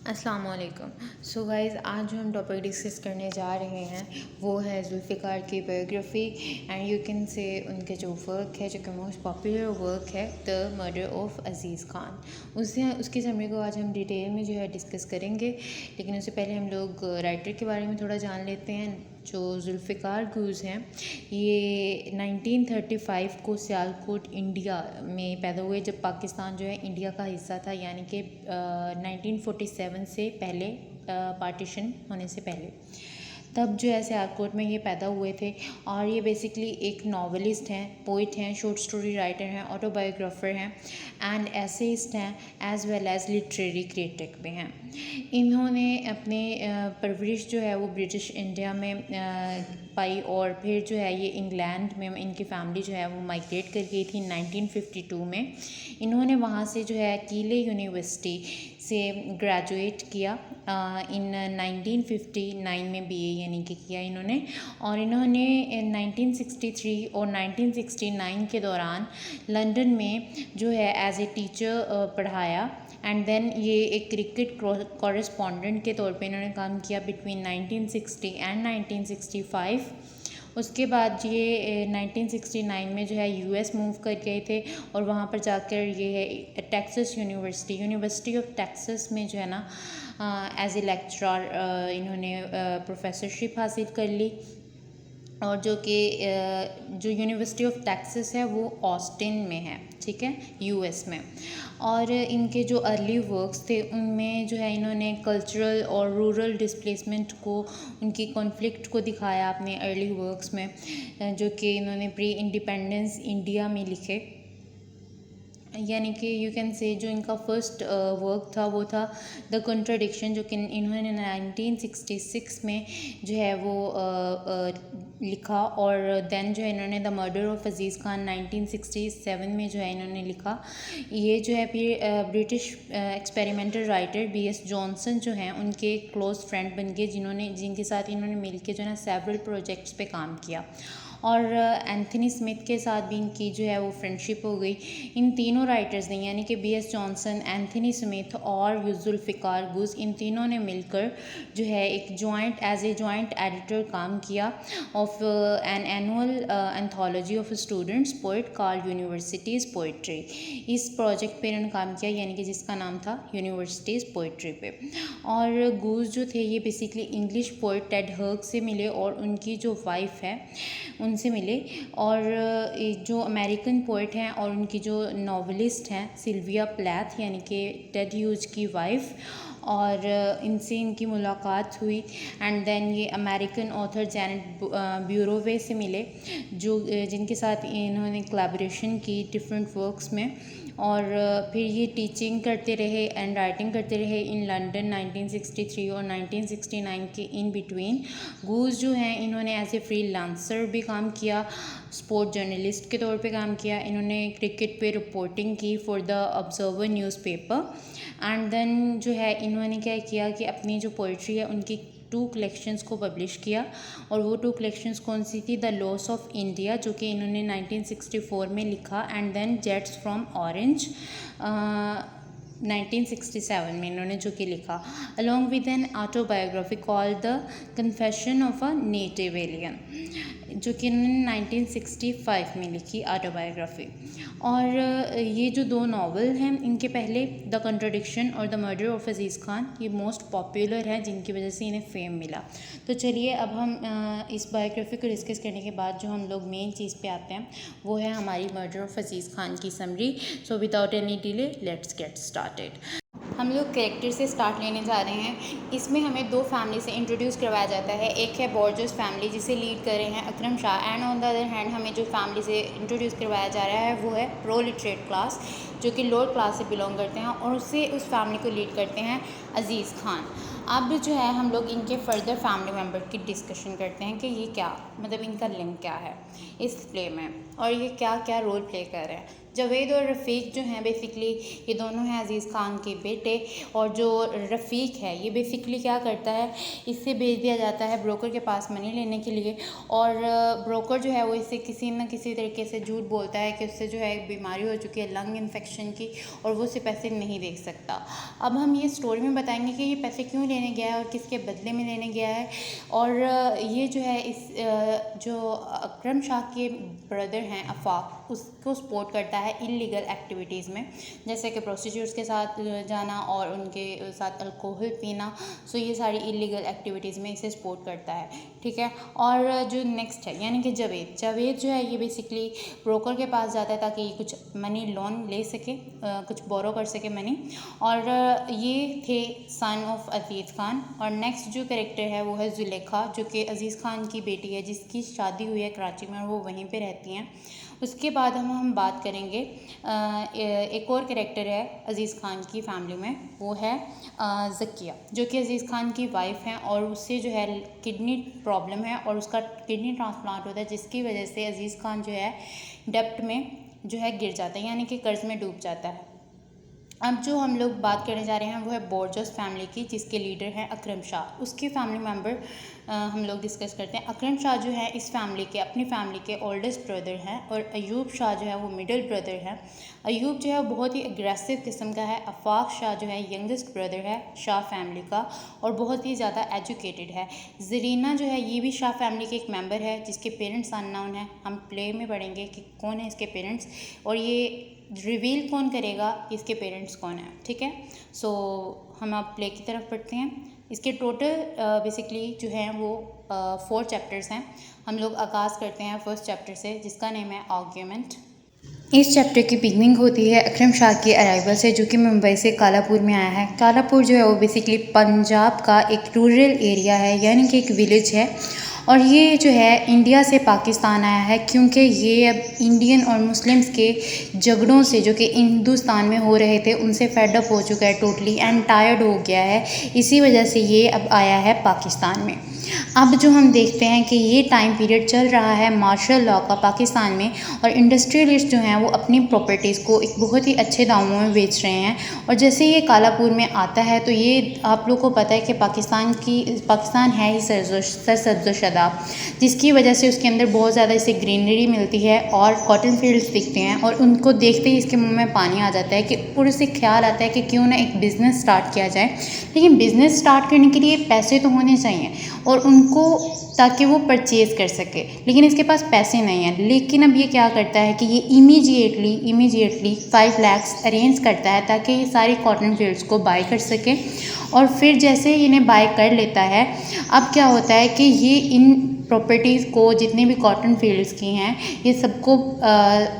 अस्सलाम वालेकुम। So guys, आज जो हम टॉपिक डिस्कस करने जा रहे हैं वो है जुल्फ़िकार की biography and you can say उनके जो वर्क है, जो कि मोस्ट पॉपुलर वर्क है, द मर्डर ऑफ़ अज़ीज़ ख़ान। उसकी समरी को आज हम डिटेल में जो है डिस्कस करेंगे, लेकिन उससे पहले हम लोग राइटर के बारे में थोड़ा जान लेते हैं। जो जुल्फ़िकार गुज़ हैं, ये 1935 को सियालकोट इंडिया में पैदा हुए, जब पाकिस्तान जो है इंडिया का हिस्सा था, यानी कि 1947 से पहले, पार्टीशन होने से पहले तब जो है सियालकोट में ये पैदा हुए थे। और ये बेसिकली एक नॉवलिस्ट हैं, पोइट हैं, शॉर्ट स्टोरी राइटर हैं, ऑटोबायोग्राफर हैं एंड एसेइस्ट हैं, as well as literary critic भी हैं। इन्होंने अपने परवरिश जो है वो ब्रिटिश इंडिया में पाई, और फिर जो है ये इंग्लैंड में इनकी फैमिली जो है वो माइग्रेट कर गई थी 1952 में। इन्होंने वहाँ से जो है कीले यूनिवर्सिटी से ग्रेजुएट किया इन 1959 में बीए यानी कि किया इन्होंने। और इन्होंने 1963 और 1969 के दौरान लंदन में जो है एज ए टीचर पढ़ाया एंड देन ये एक क्रिकेट कॉरेस्पॉन्डेंट के तौर पे इन्होंने काम किया बिटवीन 1960 एंड 1965। उसके बाद ये 1969 में जो है यूएस मूव कर गए थे, और वहाँ पर जाकर ये है टेक्सास यूनिवर्सिटी ऑफ टेक्सास में जो है ना एज ए लेक्चरर इन्होंने प्रोफेसरशिप हासिल कर ली। और जो कि जो यूनिवर्सिटी ऑफ टेक्सास है वो ऑस्टिन में है, ठीक है, यूएस में। और इनके जो अर्ली वर्क्स थे उनमें जो है इन्होंने कल्चरल और रूरल डिस्प्लेसमेंट को, उनकी कॉन्फ्लिक्ट को दिखाया अपने अर्ली वर्क्स में, जो कि इन्होंने प्री इंडिपेंडेंस इंडिया में लिखे। यानी कि यू कैन से जो इनका फर्स्ट वर्क था वो था द कॉन्ट्राडिक्शन, जो कि इन्होंने 1966 में जो है वो लिखा। और देन जो है इन्होंने द मर्डर ऑफ अज़ीज़ ख़ान 1967 में जो है इन्होंने लिखा। ये जो है फिर British experimental writer BS Johnson जो हैं उनके क्लोज फ्रेंड बन गए, जिनके साथ इन्होंने मिलकर जो है ना सेवरल प्रोजेक्ट्स पे काम किया। और एंथनी स्मिथ के साथ भी इनकी जो है वो फ्रेंडशिप हो गई। इन तीनों राइटर्स ने, यानी कि बीएस जॉनसन, एंथनी स्मिथ और जुल्फ़िकार गुज़, इन तीनों ने मिलकर जो है एक एज ए जॉइंट एडिटर काम किया of an annual anthology of students poet called universities poetry. इस प्रोजेक्ट पे इन्होंने काम किया, यानी कि जिसका नाम था यूनिवर्सिटीज़ पोइट्री पे। और गुज़ जो थे ये बेसिकली इंग्लिश पोइट टेड हर्ग से मिले और उनकी जो वाइफ है उनसे मिले। और जो अमेरिकन पोइट हैं और उनकी जो नॉवलिस्ट हैं सिल्विया प्लैथ, यानी कि टेड ह्यूज की वाइफ, और इनसे इनकी मुलाकात हुई। एंड देन ये अमेरिकन ऑथर जैनेट ब्यूरोवे से मिले, जिनके साथ इन्होंने कोलैबोरेशन की डिफरेंट वर्क्स में। और फिर ये टीचिंग करते रहे एंड राइटिंग करते रहे इन लंदन 1963 और 1969 के इन बिटवीन। गुज़ जो हैं इन्होंने एज ए फ्रीलांसर भी काम किया, स्पोर्ट जर्नलिस्ट के तौर पे काम किया। इन्होंने क्रिकेट पे रिपोर्टिंग की for the Observer newspaper. And then जो है इन्होंने क्या किया कि अपनी जो पोइट्री है उनकी 2 कलेक्शंस को पब्लिश किया। और वो 2 कलेक्शंस कौन सी थी? द लॉस ऑफ इंडिया, जो कि इन्होंने 1964 में लिखा, and then Jets from Orange 1967 में इन्होंने जो कि लिखा, along with an autobiography called the Confession of a Native Alien, जो कि इन्होंने 1965 में लिखी ऑटोबायोग्राफी। और ये जो 2 नावल हैं इनके पहले, द कॉन्ट्राडिक्शन और द मर्डर ऑफ अज़ीज़ ख़ान, ये मोस्ट पॉपुलर है, जिनकी वजह से इन्हें फेम मिला। तो चलिए अब हम इस बायोग्राफी को डिस्कस करने के बाद जो हम लोग मेन चीज़ पे आते हैं वो है हमारी मर्डर ऑफ अज़ीज़ ख़ान की summary. So without any delay let's get started. हम लोग कैरेक्टर से स्टार्ट लेने जा रहे हैं। इसमें हमें 2 फैमिली से इंट्रोड्यूस करवाया जाता है। एक है बॉर्जस फैमिली, जिसे लीड कर रहे हैं Akram Shah, and on the other hand हमें जो फैमिली से इंट्रोड्यूस करवाया जा रहा है वो है प्रोलिटरेट क्लास, जो कि लोअर क्लास से बिलोंग करते हैं, और उससे उस फैमिली को लीड करते हैं अज़ीज़ ख़ान। अब जो है हम लोग इनके फर्दर फैमिली मेम्बर की डिस्कशन करते हैं कि ये क्या, मतलब इनका लिंक क्या है इस प्ले में, और ये क्या क्या रोल प्ले कर रहे हैं। जावेद और रफ़ीक जो हैं बेसिकली ये दोनों हैं अज़ीज़ ख़ान के बेटे। और जो रफ़ीक है ये बेसिकली क्या करता है, इससे भेज दिया जाता है ब्रोकर के पास मनी लेने के लिए, और ब्रोकर जो है वो इससे किसी न किसी तरीके से झूठ बोलता है कि उससे जो है एक बीमारी हो चुकी है, लंग इन्फेक्शन कनेक्शन की, और वो उसे पैसे नहीं दे सकता। अब हम ये स्टोरी में बताएंगे कि ये पैसे क्यों लेने गया है और किसके बदले में लेने गया है। और ये जो है इस जो अकरम शाह के ब्रदर हैं आफाक, उसको सपोर्ट करता है इल्लीगल एक्टिविटीज़ में, जैसे कि प्रोस्टिट्यूट्स के साथ जाना और उनके साथ अल्कोहल पीना। सो ये सारी इल्लीगल एक्टिविटीज़ में इसे सपोर्ट करता है, ठीक है। और जो नेक्स्ट है यानी कि जावेद जो है ये बेसिकली ब्रोकर के पास जाता है ताकि ये कुछ मनी लोन ले सके, कुछ बोरो कर सके मनी। और ये थे सन ऑफ अजीज़ खान। और नेक्स्ट जो कैरेक्टर है वो है ज़ुलेखा, जो कि अजीज़ खान की बेटी है, जिसकी शादी हुई है कराची में और वो वहीं पे रहती हैं। उसके बाद हम बात करेंगे एक और कैरेक्टर है अजीज़ खान की फैमिली में, वो है ज़किया, जो कि अजीज़ खान की वाइफ हैं और उससे जो है किडनी प्रॉब्लम है और उसका किडनी ट्रांसप्लांट होता है, जिसकी वजह से अजीज़ खान जो है डेप्ट में जो है गिर जाता है, यानी कि कर्ज में डूब जाता है। अब जो हम लोग बात करने जा रहे हैं वो है बोर्जस फैमिली की, जिसके लीडर हैं अकरम शाह। उसके फैमिली मेंबर हम लोग डिस्कस करते हैं। अकरम शाह जो है इस फैमिली के, अपनी फैमिली के ओल्डेस्ट ब्रदर हैं, और अयूब शाह जो है वो मिडिल ब्रदर है। अयूब जो है वो बहुत ही अग्रेसिव किस्म का है। आफाक शाह जो है यंगेस्ट ब्रदर है शाह फैमिली का और बहुत ही ज़्यादा एजुकेटेड है। ज़रीना जो है ये भी शाह फैमिली के एक मेंबर है, जिसके पेरेंट्स अननोन है। हम प्ले में पढ़ेंगे कि कौन है इसके पेरेंट्स, और ये रिवील कौन करेगा कि इसके पेरेंट्स कौन है, ठीक है। सो हम अब प्ले की तरफ बढ़ते हैं। इसके टोटल बेसिकली जो है वो 4 चैप्टर्स हैं। हम लोग आगाज़ करते हैं फर्स्ट चैप्टर से, जिसका नेम है आर्ग्यूमेंट। इस चैप्टर की बिगनिंग होती है अकरम शाह के अराइवल से, जो कि मुंबई से कालापुर में आया है। कालापुर जो है वो बेसिकली पंजाब का एक रूरल एरिया है, यानी कि एक विलेज है, और ये जो है इंडिया से पाकिस्तान आया है, क्योंकि ये अब इंडियन और मुस्लिम्स के झगड़ों से जो कि हिंदुस्तान में हो रहे थे उनसे फेडअप हो चुका है टोटली, एंड टायर्ड हो गया है। इसी वजह से ये अब आया है पाकिस्तान में। अब जो हम देखते हैं कि ये टाइम पीरियड चल रहा है मार्शल लॉ का पाकिस्तान में, और इंडस्ट्रियलिस्ट जो हैं वो अपनी प्रॉपर्टीज़ को एक बहुत ही अच्छे दामों में बेच रहे हैं। और जैसे ये कालापुर में आता है तो ये आप लोग को पता है कि पाकिस्तान है ही सरसब्ज़ोशुदा, जिसकी वजह से उसके अंदर बहुत ज़्यादा इसे ग्रीनरी मिलती है और कॉटन फील्ड्स दिखते हैं, और उनको देखते ही इसके मुंह में पानी आ जाता है कि पूरे से ख्याल आता है कि क्यों ना एक बिज़नेस स्टार्ट किया जाए। लेकिन बिज़नेस स्टार्ट करने के लिए पैसे तो होने चाहिए और उनको, ताकि वो परचेज़ कर सके, लेकिन इसके पास पैसे नहीं हैं। लेकिन अब ये क्या करता है कि ये इमीडिएटली 5 लाख अरेंज करता है ताकि ये सारी कॉटन फील्ड्स को बाय कर सके। और फिर जैसे इन्हें बाय कर लेता है, अब क्या होता है कि ये इन प्रॉपर्टीज़ को, जितने भी कॉटन फील्ड्स की हैं, ये सबको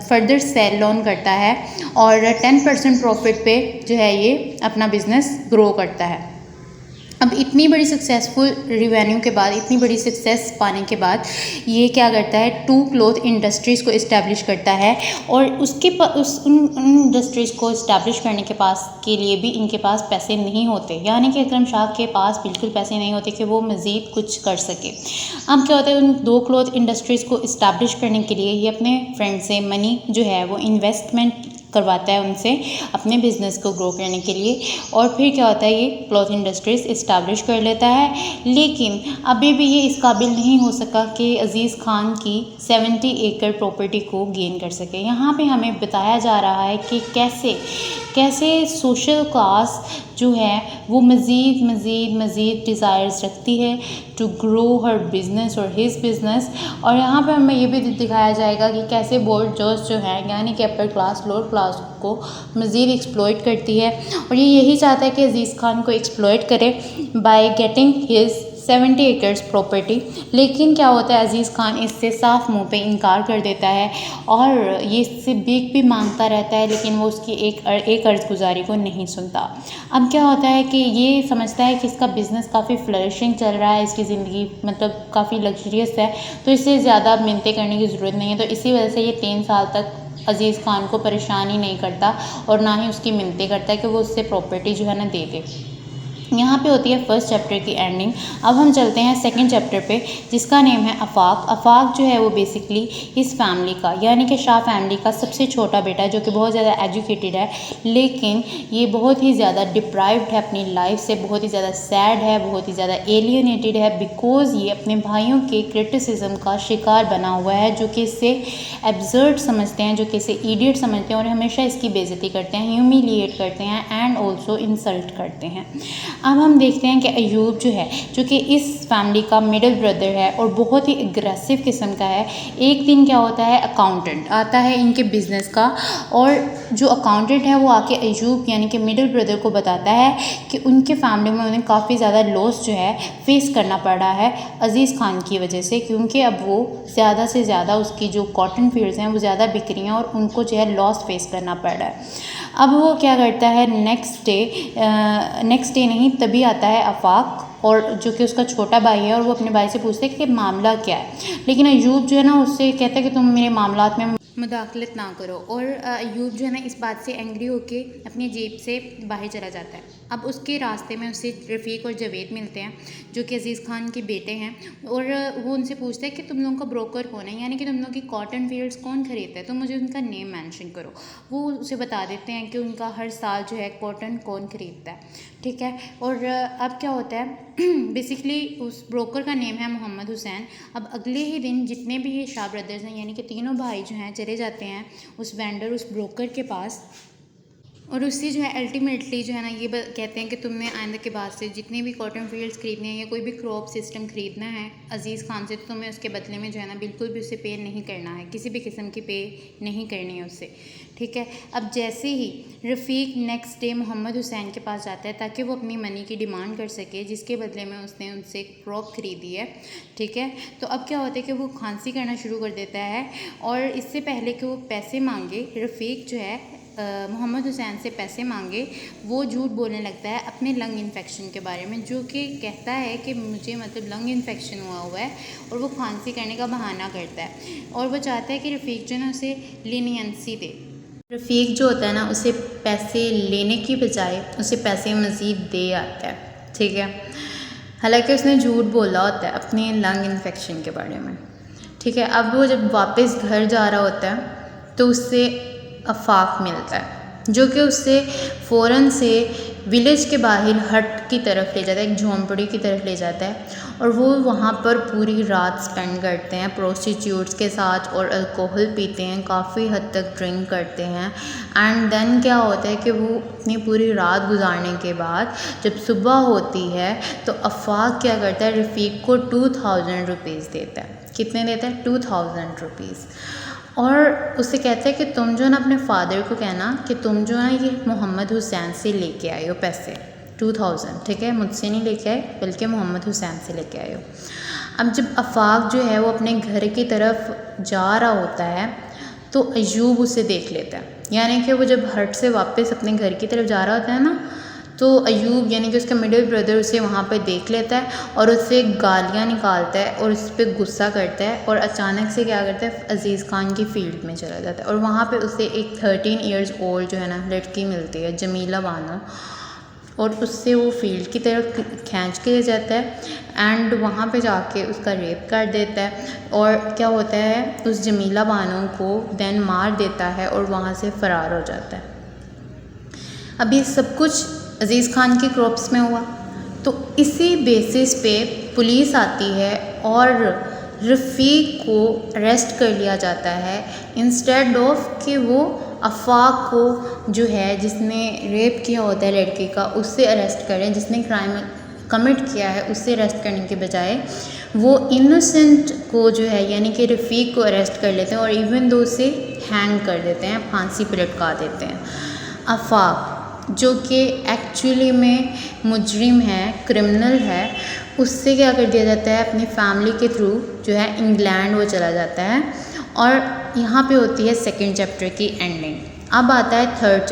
फर्दर सेल ऑन करता है और 10% प्रॉफिट पे जो है ये अपना बिज़नेस ग्रो करता है। अब इतनी बड़ी सक्सेसफुल रिवेन्यू के बाद, इतनी बड़ी सक्सेस पाने के बाद ये क्या करता है, 2 क्लॉथ इंडस्ट्रीज़ को इस्टेब्लिश करता है। और उन इंडस्ट्रीज़ को इस्टेब्लिश करने के लिए भी इनके पास पैसे नहीं होते, यानी कि अकरम शाह के पास बिल्कुल पैसे नहीं होते कि वो मज़ीद कुछ कर सके। अब क्या होता है, उन 2 क्लॉथ इंडस्ट्रीज़ को इस्टेब्लिश करने के लिए ये अपने फ्रेंड से मनी जो है वो इन्वेस्टमेंट करवाता है उनसे अपने बिज़नेस को ग्रो करने के लिए। और फिर क्या होता है, ये क्लॉथ इंडस्ट्रीज़ इस्टेब्लिश कर लेता है। लेकिन अभी भी ये इस काबिल नहीं हो सका कि अजीज़ खान की 70 एकड़ प्रॉपर्टी को गेन कर सके। यहाँ पे हमें बताया जा रहा है कि कैसे सोशल क्लास जो है वो मज़ीद डिज़ायर्स रखती है टू ग्रो हर बिज़नेस और हिज बिज़नेस। और यहाँ पे हमें ये भी दिखाया जाएगा कि कैसे बोर्जोस जो है, यानी कि अपर क्लास लोअर क्लास को मज़ीद एक्सप्लॉइट करती है, और ये यही चाहता है कि अजीज़ खान को एक्सप्लॉइट करे by getting his 70 acres property. लेकिन क्या होता है, अजीज़ खान इससे साफ मुंह पे इनकार कर देता है और ये इससे भीख भी मांगता रहता है, लेकिन वो उसकी एक अर्ज़गुज़ारी को नहीं सुनता। अब क्या होता है कि ये समझता है कि इसका बिज़नेस काफ़ी फ्लरिशिंग चल रहा है, इसकी ज़िंदगी मतलब काफ़ी लग्जरियस है, तो इससे ज़्यादा मिन्नतें करने की ज़रूरत नहीं है। तो इसी वजह से ये 3 साल तक अजीज़ खान को परेशान ही नहीं करता और ना ही उसकी मिन्नतें करता है कि वो उससे प्रॉपर्टी जो है ना दे दे। यहाँ पे होती है फर्स्ट चैप्टर की एंडिंग। अब हम चलते हैं सेकंड चैप्टर पे, जिसका नेम है आफाक। आफाक जो है वो बेसिकली इस फैमिली का, यानी कि शाह फैमिली का सबसे छोटा बेटा है, जो कि बहुत ज़्यादा एजुकेटेड है, लेकिन ये बहुत ही ज़्यादा डिप्राइव्ड है अपनी लाइफ से, बहुत ही ज़्यादा सैड है, बहुत ही ज़्यादा एलियनेटेड है, बिकॉज ये अपने भाइयों के क्रिटिसिज्म का शिकार बना हुआ है, जो कि इससे एब्सर्ड समझते हैं, जो कि इसे इडियट समझते हैं और हमेशा इसकी बेइज्जती करते हैं, ह्यूमिलिएट करते हैं एंड ऑल्सो इंसल्ट करते हैं। अब हम देखते हैं कि अयूब जो है, जो कि इस फैमिली का मिडिल ब्रदर है और बहुत ही एग्रेसिव किस्म का है। एक दिन क्या होता है, अकाउंटेंट आता है इनके बिज़नेस का, और जो अकाउंटेंट है वो आके अयूब यानी कि मिडिल ब्रदर को बताता है कि उनके फैमिली में उन्हें काफ़ी ज़्यादा लॉस जो है फेस करना पड़ रहा है अज़ीज़ खान की वजह से, क्योंकि अब वो ज़्यादा से ज़्यादा उसकी जो कॉटन फील्ड्स हैं वो ज़्यादा बिक रही हैं और उनको जो है लॉस फेस करना पड़ रहा है। अब वो क्या करता है, नेक्स्ट डे नहीं, तभी आता है आफाक, और जो कि उसका छोटा भाई है, और वो अपने भाई से पूछते हैं कि मामला क्या है। लेकिन अयूब जो है ना उससे कहता है कि तुम मेरे मामलात में मुदाखलत ना करो, और अयूब जो है ना इस बात से एंग्री होके अपनी जेब से बाहर चला जाता है। अब उसके रास्ते में उससे रफ़ीक और जवेद मिलते हैं, जो कि अज़ीज़ खान के बेटे हैं, और वो उनसे पूछते हैं कि तुम लोगों का ब्रोकर कौन है, यानी कि तुम लोगों की कॉटन फील्ड्स कौन खरीदता है, तो मुझे उनका नेम मेंशन करो। वो उसे बता देते हैं कि उनका हर साल जो है कॉटन कौन खरीदता है, ठीक है। और अब क्या होता है, बेसिकली उस ब्रोकर का नेम है मोहम्मद हुसैन। अब अगले ही दिन जितने भी ये शाह ब्रदर्स हैं, यानी कि तीनों भाई जो हैं, चले जाते हैं उस वेंडर, उस ब्रोकर के पास, और उससे जो है अल्टीमेटली जो है ना ये कहते हैं कि तुमने आइंदा के बाद से जितने भी कॉटन फील्ड्स खरीदने हैं या कोई भी क्रॉप सिस्टम खरीदना है अज़ीज़ खान से, तो तुम्हें उसके बदले में जो है ना बिल्कुल भी उससे पे नहीं करना है, किसी भी किस्म की पे नहीं करनी है उससे, ठीक है। अब जैसे ही रफ़ीक नेक्स्ट डे मोहम्मद हुसैन के पास जाता है ताकि वो अपनी मनी की डिमांड कर सके, जिसके बदले में उसने उनसे क्रॉप खरीदी है, ठीक है। तो अब क्या होता है कि वो खांसी करना शुरू कर देता है, और इससे पहले कि वो पैसे मांगे, रफ़ीक जो है मोहम्मद हुसैन से पैसे मांगे, वो झूठ बोलने लगता है अपने लंग इन्फेक्शन के बारे में, जो कि कहता है कि मुझे मतलब लंग इन्फेक्शन हुआ है, और वो खांसी करने का बहाना करता है, और वो चाहता है कि रफ़ीक जो है ना उसे लीनियंसी दे। रफ़ीक जो होता है ना उसे पैसे लेने की बजाय उसे पैसे मज़ीद दे आता है, ठीक है। हालांकि उसने झूठ बोला होता है अपने लंग इन्फेक्शन के बारे में, ठीक है। अब वो जब वापस घर जा रहा होता है तो उससे आफाक मिलता है, जो कि उससे फ़ौरन से विलेज के बाहर हट की तरफ ले जाता है, एक झोंपड़ी की तरफ ले जाता है, और वो वहाँ पर पूरी रात स्पेंड करते हैं प्रोस्टिट्यूट्स के साथ, और अल्कोहल पीते हैं, काफ़ी हद तक ड्रिंक करते हैं। एंड देन क्या होता है कि वो अपनी पूरी रात गुजारने के बाद जब सुबह होती है तो आफाक क्या करता है, रफ़ीक को 2000 रुपीज़ देता है। कितने देता है, 2000 रुपीज़, और उससे कहता है कि तुम जो है ना अपने फादर को कहना कि तुम जो है ये मोहम्मद हुसैन से लेके आए हो पैसे 2000, ठीक है, मुझसे नहीं लेके आए बल्कि मोहम्मद हुसैन से लेके आए हो। अब जब आफाक जो है वो अपने घर की तरफ जा रहा होता है तो अयूब उसे देख लेता है, यानी कि वो जब हट से वापस अपने घर की तरफ जा रहा होता है ना, तो अयूब यानी कि उसका मिडिल ब्रदर उसे वहाँ पर देख लेता है और उससे गालियाँ निकालता है और उस पर गुस्सा करता है, और अचानक से क्या करता है, अज़ीज़ खान की फील्ड में चला जाता है, और वहाँ पे उसे एक 13 इयर्स ओल्ड जो है ना लड़की मिलती है, जमीला बानो, और उससे वो फील्ड की तरफ खींच के ले जाता है एंड वहाँ पे जाके उसका रेप कर देता है, और क्या होता है उस जमीला बानो को देन मार देता है और वहाँ से फ़रार हो जाता है। अब ये सब कुछ अज़ीज़ खान के क्रॉप्स में हुआ, तो इसी बेसिस पे पुलिस आती है और रफ़ीक को अरेस्ट कर लिया जाता है, इंस्टेड ऑफ कि वो आफाक को जो है जिसने रेप किया होता है लड़के का उससे अरेस्ट करें, जिसने क्राइम कमिट किया है उससे अरेस्ट करने के बजाय वो इनोसेंट को जो है यानी कि रफ़ीक को अरेस्ट कर लेते हैं और इवन दो उसे हैंग कर देते हैं, फांसी पर लटका देते हैं। आफाक जो कि एक्चुअली में मुजरिम है, क्रिमिनल है, उससे क्या कर दिया जाता है, अपनी फैमिली के थ्रू जो है इंग्लैंड वो चला जाता है, और यहाँ पे होती है सेकंड चैप्टर की एंडिंग। अब आता है थर्ड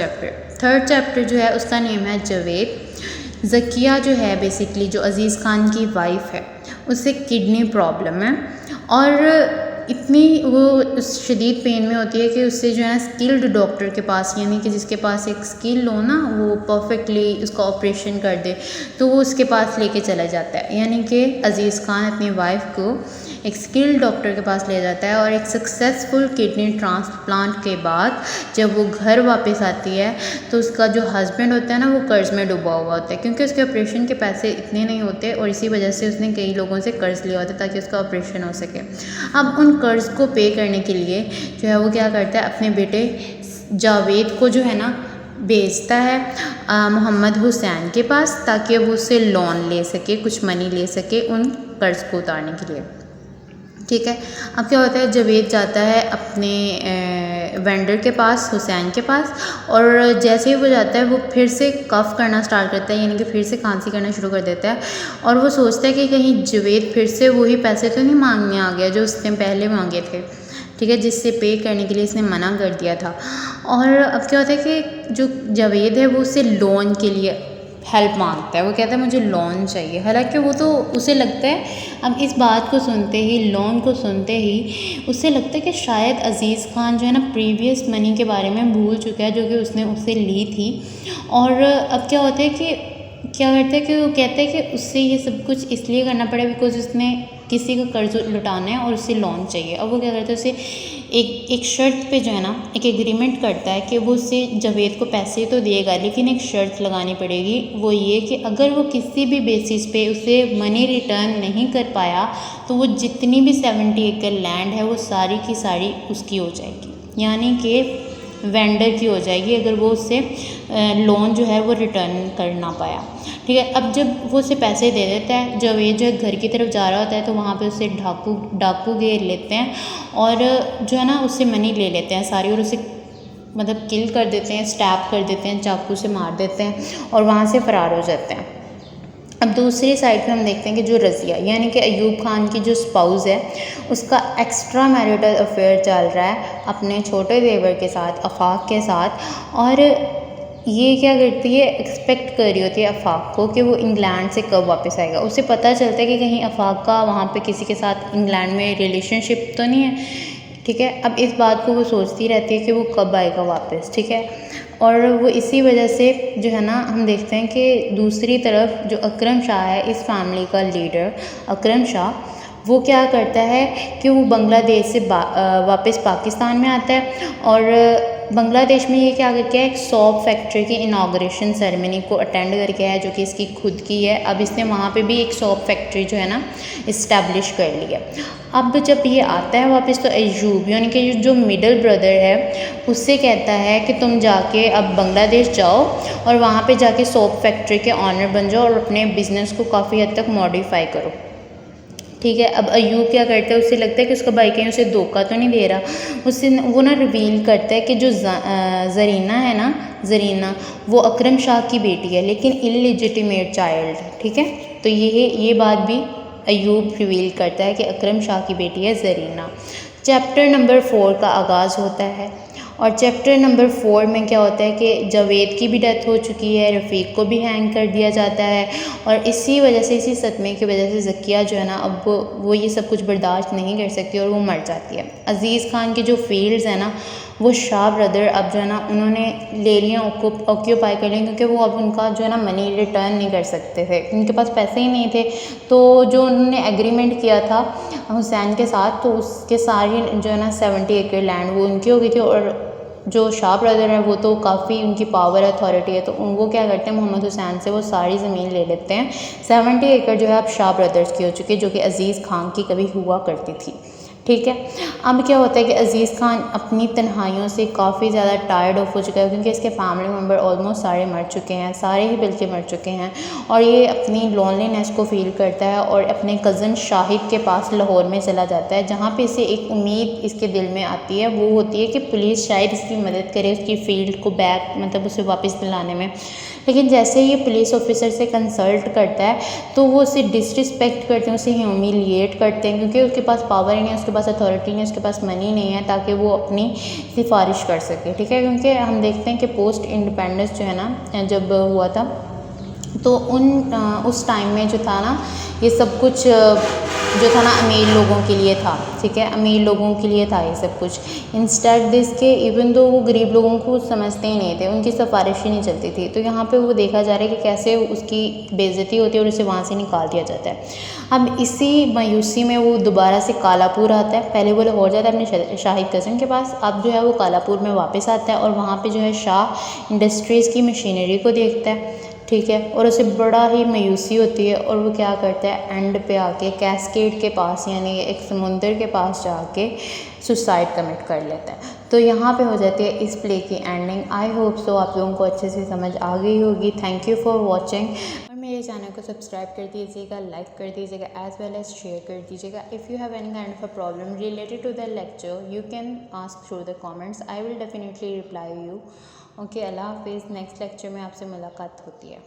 चैप्टर जो है उसका नेम है जवेद। ज़किया जो है बेसिकली जो अज़ीज़ खान की वाइफ है, उसे किडनी प्रॉब्लम है, और इतनी वो शदीद पेन में होती है कि उससे जो है स्किल्ड डॉक्टर के पास, यानी कि जिसके पास एक स्किल हो ना, वो परफेक्टली उसका ऑपरेशन कर दे, तो वो उसके पास लेके चला जाता है। यानी कि अज़ीज़ खान अपनी वाइफ को एक स्किल्ड डॉक्टर के पास ले जाता है और एक सक्सेसफुल किडनी ट्रांसप्लांट के बाद जब वो घर वापस आती है तो उसका जो हस्बैंड होता है ना, वो कर्ज़ में डूबा हुआ होता है, क्योंकि उसके ऑपरेशन के पैसे इतने नहीं होते और इसी वजह से उसने कई लोगों से कर्ज़ लिया होता है ताकि उसका ऑपरेशन हो सके। अब उन कर्ज़ को पे करने के लिए जो है वो क्या करता है, अपने बेटे जावेद को जो है ना भेजता है मोहम्मद हुसैन के पास, ताकि वो उससे लोन ले सके, कुछ मनी ले सके उन कर्ज़ को उतारने के लिए। ठीक है, अब क्या होता है, जावेद जाता है अपने वेंडर के पास, हुसैन के पास, और जैसे ही वो जाता है वो फिर से कफ़ करना स्टार्ट करता है, यानी कि फिर से खांसी करना शुरू कर देता है। और वो सोचता है कि कहीं जावेद फिर से वही पैसे तो नहीं मांगने आ गया जो उसने पहले मांगे थे, ठीक है, जिससे पे करने के लिए इसने मना कर दिया था। और अब क्या होता है कि जो जावेद है वो उससे लोन के लिए हेल्प मांगता है, वो कहता है मुझे लोन चाहिए, हालांकि वो तो उसे लगता है, अब इस बात को सुनते ही, लोन को सुनते ही उसे लगता है कि शायद अज़ीज़ खान जो है ना प्रीवियस मनी के बारे में भूल चुका है जो कि उसने उससे ली थी। और अब क्या होता है कि क्या करता है कि वो कहता है कि उससे ये सब कुछ इसलिए करना पड़ा बिकॉज उसने किसी का कर्ज लुटाना है और उससे लोन चाहिए। अब वो क्या करता है, उसे एक शर्त पे जो है ना एक एग्रीमेंट करता है कि वो उससे जावेद को पैसे तो देगा, लेकिन एक शर्त लगानी पड़ेगी, वो ये कि अगर वो किसी भी बेसिस पे उसे मनी रिटर्न नहीं कर पाया तो वो जितनी भी 70 एकड़ लैंड है वो सारी की सारी उसकी हो जाएगी, यानी कि वेंडर की हो जाएगी, अगर वो उससे लोन जो है वो रिटर्न कर ना पाया। ठीक है, अब जब वो उसे पैसे दे देता है, जब ये जो घर की तरफ जा रहा होता है तो वहाँ पे उसे डाकू घेर लेते हैं और जो है ना उससे मनी ले लेते हैं सारी, और उसे मतलब किल कर देते हैं, स्टैप कर देते हैं, चाकू से मार देते हैं और वहाँ से फ़रार हो जाते हैं। अब दूसरी साइड पे हम देखते हैं कि जो रज़िया यानी कि अयूब खान की जो स्पाउस है उसका एक्स्ट्रा मैरिटल अफेयर चल रहा है अपने छोटे देवर के साथ, आफाक के साथ। और ये क्या करती है, एक्सपेक्ट कर रही होती है आफाक को कि वो इंग्लैंड से कब वापस आएगा। उसे पता चलता है कि कहीं आफाक का वहाँ पे किसी के साथ इंग्लैंड में रिलेशनशिप तो नहीं है। ठीक है, अब इस बात को वो सोचती रहती है कि वो कब आएगा वापस। ठीक है, और वो इसी वजह से जो है ना हम देखते हैं कि दूसरी तरफ जो अकरम शाह है, इस फैमिली का लीडर अकरम शाह, वो क्या करता है कि वो बांग्लादेश से वापस पाकिस्तान में आता है और बांग्लादेश में ये क्या करके है, एक सॉप फैक्ट्री की इनाग्रेशन सेरेमनी को अटेंड करके है जो कि इसकी खुद की है। अब इसने वहाँ पे भी एक सॉप फैक्ट्री जो है ना इस्टेब्लिश कर ली है। अब जब ये आता है वापस तो अयूब यानी कि जो मिडल ब्रदर है उससे कहता है कि तुम जाके अब बांग्लादेश जाओ और वहाँ पे जाके सॉप फैक्ट्री के ऑनर बन जाओ और अपने बिज़नेस को काफ़ी हद तक मॉडिफाई करो। ठीक है, अब अयूब क्या करता है, उसे लगता है कि उसका भाई कहीं उसे धोखा तो नहीं दे रहा, उससे वो ना रिवील करता है कि जो ज़रीना है ना, ज़रीना वो अकरम शाह की बेटी है लेकिन इलिजिटिमेट चाइल्ड। ठीक है, तो ये बात भी अयूब रिवील करता है कि अकरम शाह की बेटी है ज़रीना। चैप्टर नंबर 4 का आगाज़ होता है और चैप्टर नंबर 4 में क्या होता है कि जावेद की भी डेथ हो चुकी है, रफ़ीक को भी हैंग कर दिया जाता है और इसी वजह से, इसी सदमे की वजह से ज़किया जो है ना अब वो ये सब कुछ बर्दाश्त नहीं कर सकती और वो मर जाती है। अज़ीज़ खान की जो फील्ड्स हैं ना वो शाह ब्रदर अब जो है ना उन्होंने ले लिया, ऑक्यूपाई कर लिया, क्योंकि वो अब उनका जो है ना मनी रिटर्न नहीं कर सकते थे, उनके पास पैसे ही नहीं थे। तो जो उन्होंने एग्रीमेंट किया था हुसैन के साथ तो उसके सारी जो है ना 70 एकड़ लैंड वो उनकी हो गई थी और जो शाह ब्रदर है वो तो काफ़ी उनकी पावर अथॉरिटी है तो उनको क्या करते हैं, मोहम्मद हुसैन से वो सारी ज़मीन ले लेते हैं। 70 एकड़ जो है अब शाह ब्रदर्स की हो चुकी है जो कि अज़ीज़ खान की कभी हुआ करती थी। ठीक है, अब क्या होता है कि अज़ीज़ खान अपनी तन्हाइयों से काफ़ी ज़्यादा टायर्ड ऑफ हो चुका है क्योंकि इसके फैमिली मेम्बर ऑलमोस्ट सारे मर चुके हैं, सारे ही बल्कि मर चुके हैं और ये अपनी लोनलीनेस को फील करता है और अपने कज़न शाहिद के पास लाहौर में चला जाता है, जहाँ पे इसे एक उम्मीद इसके दिल में आती है, वो होती है कि पुलिस शायद इसकी मदद करे उसकी फील्ड को बैक मतलब उसे वापस दिलाने में। लेकिन जैसे ही ये पुलिस ऑफिसर से कंसल्ट करता है तो वो उसे डिसरिस्पेक्ट करते हैं, उसे ह्यूमिलिएट करते हैं क्योंकि उसके पास पावर ही नहीं है, उसके पास अथॉरिटी नहीं है, उसके पास मनी नहीं है ताकि वो अपनी सिफारिश कर सके। ठीक है, क्योंकि हम देखते हैं कि पोस्ट इंडिपेंडेंस जो है ना जब हुआ था तो उस टाइम में जो था ना ये सब कुछ जो था ना अमीर लोगों के लिए था, ठीक है, अमीर लोगों के लिए था ये सब कुछ। इंस्टेड दिस के इवन दो वो गरीब लोगों को समझते ही नहीं थे, उनकी सिफारिश ही नहीं चलती थी। तो यहाँ पे वो देखा जा रहा है कि कैसे उसकी बेइज्जती होती है और उसे वहाँ से निकाल दिया जाता है। अब इसी मायूसी में वो दोबारा से कालापुर आता है। पहले वो लाहौर जाता है अपने शाहिद कज़न के पास, अब जो है वो कालापुर में वापस आता है और वहाँ पे जो है शाह इंडस्ट्रीज़ की मशीनरी को देखता है, ठीक है, और उसे बड़ा ही मायूसी होती है और वो क्या करता है एंड पे आके कैस्केड के पास यानी एक समुंदर के पास जाके सुसाइड कमिट कर लेता है। तो यहाँ पे हो जाती है इस प्ले की एंडिंग। आई होप सो आप लोगों को अच्छे से समझ आ गई होगी। Thank you for watching. और मेरे चैनल को सब्सक्राइब कर दीजिएगा, लाइक कर दीजिएगा, एज वेल एज शेयर कर दीजिएगा। If you have any kind of a problem related to the lecture you can ask through the comments, I will definitely reply you. Okay, अल्लाह हाफिज़। Next lecture में आपसे मुलाकात होती है।